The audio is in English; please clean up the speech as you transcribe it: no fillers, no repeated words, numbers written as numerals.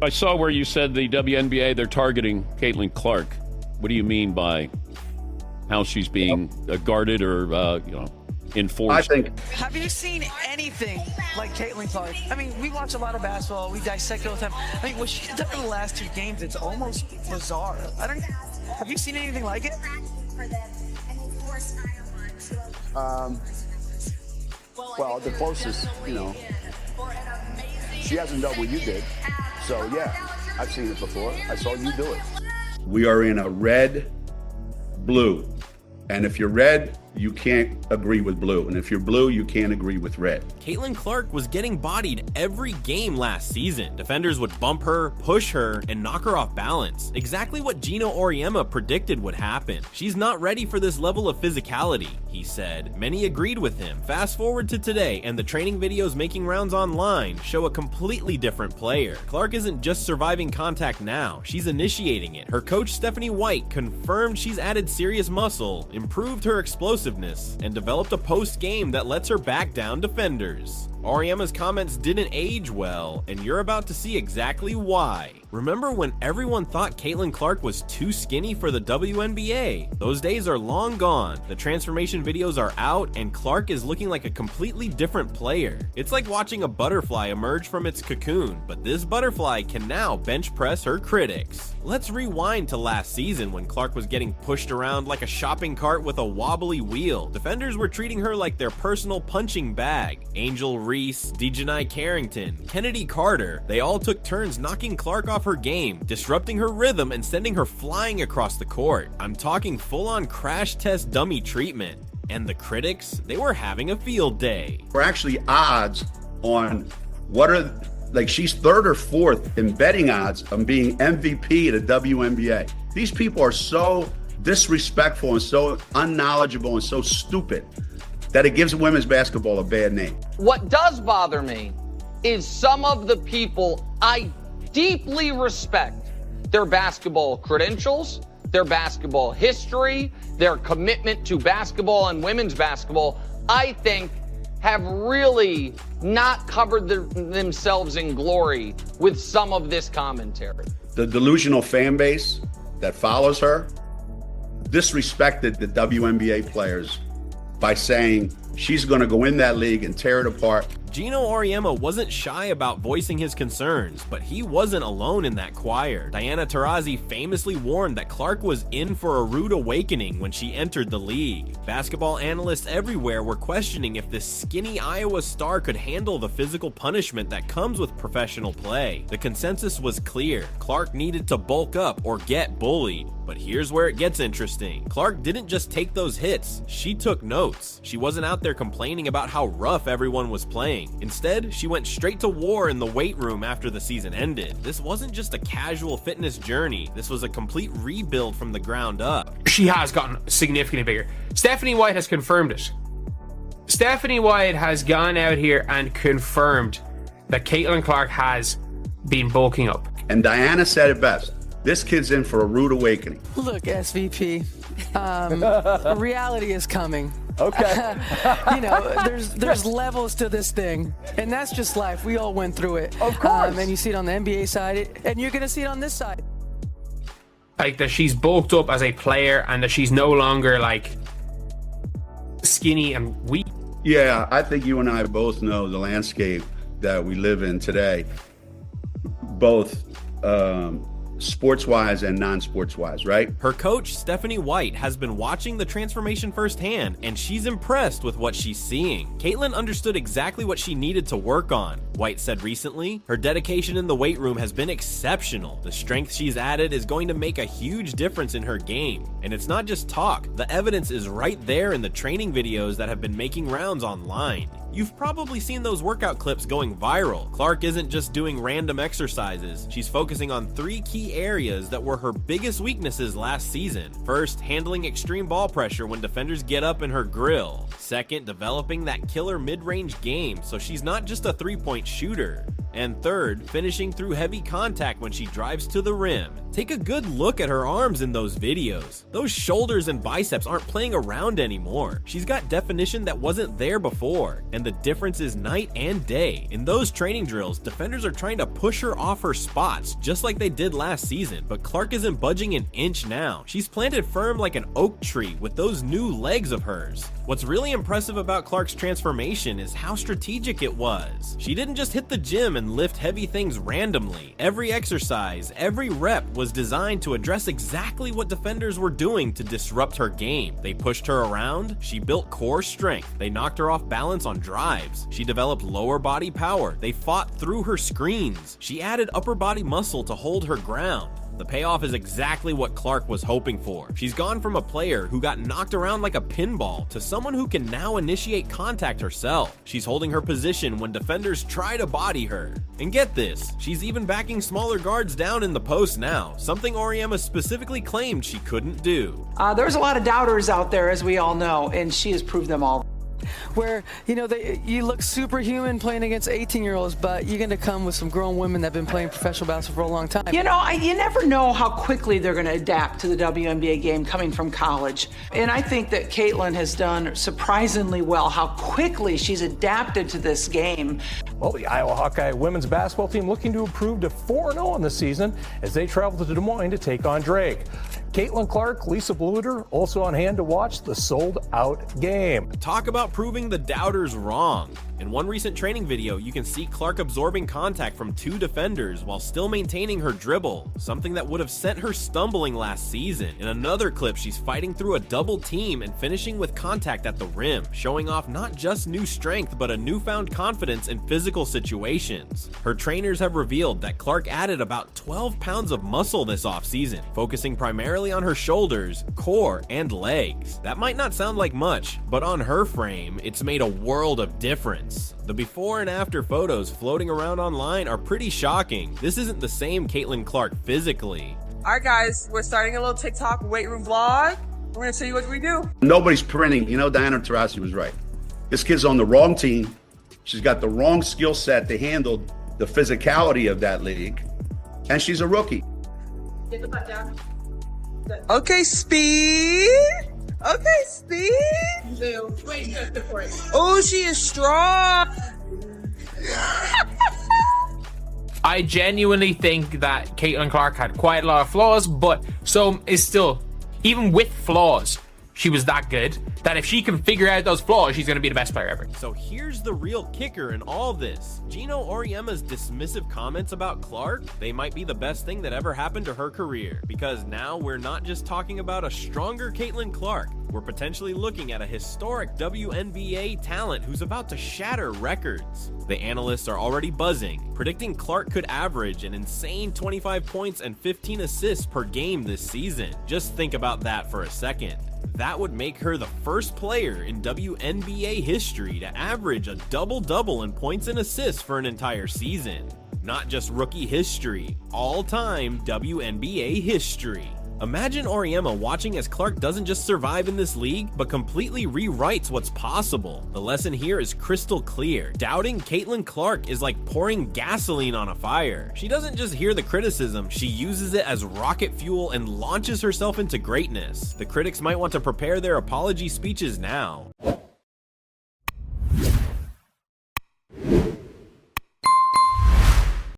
I saw where you said the WNBA, they're targeting Caitlin Clark. What do you mean by how she's being guarded or, enforced? Have you seen anything like Caitlin Clark? I mean, we watch a lot of basketball. We dissect it all the time. I mean, what she's done in the last 2 games, it's almost bizarre. Have you seen anything like it? Well, the closest, she hasn't done what you did. So, yeah, I've seen it before. I saw you do it. We are in a red, blue. And if you're red, you can't agree with blue. And if you're blue, you can't agree with red. Caitlin Clark was getting bodied every game last season. Defenders would bump her, push her, and knock her off balance. Exactly what Geno Auriemma predicted would happen. She's not ready for this level of physicality, he said. Many agreed with him. Fast forward to today, and the training videos making rounds online show a completely different player. Clark isn't just surviving contact now, she's initiating it. Her coach Stephanie White confirmed she's added serious muscle, improved her explosiveness, and developed a post-game that lets her back down defenders. Auriemma's comments didn't age well, and you're about to see exactly why. Remember when everyone thought Caitlin Clark was too skinny for the WNBA? Those days are long gone. The transformation videos are out, and Clark is looking like a completely different player. It's like watching a butterfly emerge from its cocoon, but this butterfly can now bench press her critics. Let's rewind to last season when Clark was getting pushed around like a shopping cart with a wobbly wheel. Defenders were treating her like their personal punching bag. Angel Reese, Dejanai Carrington, Kennedy Carter, they all took turns knocking Clark off her game, disrupting her rhythm and sending her flying across the court. I'm talking full-on crash test dummy treatment. And the critics, they were having a field day. We're actually odds on she's 3rd or 4th in betting odds on being MVP at the WNBA. These people are so disrespectful and so unknowledgeable and so stupid that it gives women's basketball a bad name. What does bother me is some of the people I deeply respect, their basketball credentials, their basketball history, their commitment to basketball and women's basketball, I think have really not covered themselves in glory with some of this commentary. The delusional fan base that follows her disrespected the WNBA players by saying she's going to go in that league and tear it apart. Geno Auriemma wasn't shy about voicing his concerns, but he wasn't alone in that choir. Diana Taurasi famously warned that Clark was in for a rude awakening when she entered the league. Basketball analysts everywhere were questioning if this skinny Iowa star could handle the physical punishment that comes with professional play. The consensus was clear. Clark needed to bulk up or get bullied. But here's where it gets interesting. Clark didn't just take those hits, she took notes. She wasn't out there complaining about how rough everyone was playing. Instead, she went straight to war in the weight room after the season ended. This wasn't just a casual fitness journey, this was a complete rebuild from the ground up. She has gotten significantly bigger. Stephanie White has confirmed it. Stephanie White has gone out here and confirmed that Caitlin Clark has been bulking up. And Diana said it best. This kid's in for a rude awakening. Look, SVP, reality is coming. Okay. There's levels to this thing, and that's just life. We all went through it. Of course. And you see it on the NBA side, and you're going to see it on this side. Like that she's bulked up as a player and that she's no longer like skinny and weak. Yeah, I think you and I both know the landscape that we live in today, both sports-wise and non-sports-wise, right? Her coach, Stephanie White, has been watching the transformation firsthand, and she's impressed with what she's seeing. Caitlin understood exactly what she needed to work on. White said recently, her dedication in the weight room has been exceptional. The strength she's added is going to make a huge difference in her game. And it's not just talk, the evidence is right there in the training videos that have been making rounds online. You've probably seen those workout clips going viral. Clark isn't just doing random exercises. She's focusing on 3 key areas that were her biggest weaknesses last season. First, handling extreme ball pressure when defenders get up in her grill. Second, developing that killer mid-range game so she's not just a 3-point shooter. And third, finishing through heavy contact when she drives to the rim. Take a good look at her arms in those videos. Those shoulders and biceps aren't playing around anymore. She's got definition that wasn't there before, and the difference is night and day. In those training drills, defenders are trying to push her off her spots, just like they did last season, but Clark isn't budging an inch now. She's planted firm like an oak tree with those new legs of hers. What's really impressive about Clark's transformation is how strategic it was. She didn't just hit the gym and lift heavy things randomly. Every exercise, every rep was designed to address exactly what defenders were doing to disrupt her game. They pushed her around, she built core strength, they knocked her off balance on drives, she developed lower body power, they fought through her screens, she added upper body muscle to hold her ground. The payoff is exactly what Clark was hoping for. She's gone from a player who got knocked around like a pinball to someone who can now initiate contact herself. She's holding her position when defenders try to body her. And get this, she's even backing smaller guards down in the post now, something Auriemma specifically claimed she couldn't do. There's a lot of doubters out there, as we all know, and she has proved them all. Where, you look superhuman playing against 18-year-olds, but you're going to come with some grown women that have been playing professional basketball for a long time. You never know how quickly they're going to adapt to the WNBA game coming from college. And I think that Caitlin has done surprisingly well, how quickly she's adapted to this game. Well, the Iowa Hawkeye women's basketball team looking to improve to 4-0 in the season as they travel to Des Moines to take on Drake. Caitlin Clark, Lisa Bluter also on hand to watch the sold-out game. Talk about proving the doubters wrong. In one recent training video, you can see Clark absorbing contact from 2 defenders while still maintaining her dribble, something that would have sent her stumbling last season. In another clip, she's fighting through a double team and finishing with contact at the rim, showing off not just new strength but a newfound confidence in physical situations. Her trainers have revealed that Clark added about 12 pounds of muscle this offseason, focusing primarily on her shoulders, core, and legs. That might not sound like much, but on her frame, it's made a world of difference. The before and after photos floating around online are pretty shocking. This isn't the same Caitlin Clark physically. All right, guys, we're starting a little TikTok weight room vlog. We're going to show you what we do. Nobody's printing. Diana Taurasi was right. This kid's on the wrong team. She's got the wrong skill set to handle the physicality of that league. And she's a rookie. Get the butt down. Okay, speed. Okay, speed. Oh, she is strong. I genuinely think that Caitlin Clark had quite a lot of flaws, but so is still, even with flaws, she was that good that if she can figure out those flaws, she's going to be the best player ever. So here's the real kicker in all this. Geno Auriemma's dismissive comments about Clark, they might be the best thing that ever happened to her career. Because now we're not just talking about a stronger Caitlin Clark, we're potentially looking at a historic WNBA talent who's about to shatter records. The analysts are already buzzing, predicting Clark could average an insane 25 points and 15 assists per game this season. Just think about that for a second. That would make her the first player in WNBA history to average a double-double in points and assists for an entire season. Not just rookie history, all-time WNBA history. Imagine Auriemma watching as Clark doesn't just survive in this league, but completely rewrites what's possible. The lesson here is crystal clear. Doubting Caitlin Clark is like pouring gasoline on a fire. She doesn't just hear the criticism, she uses it as rocket fuel and launches herself into greatness. The critics might want to prepare their apology speeches now.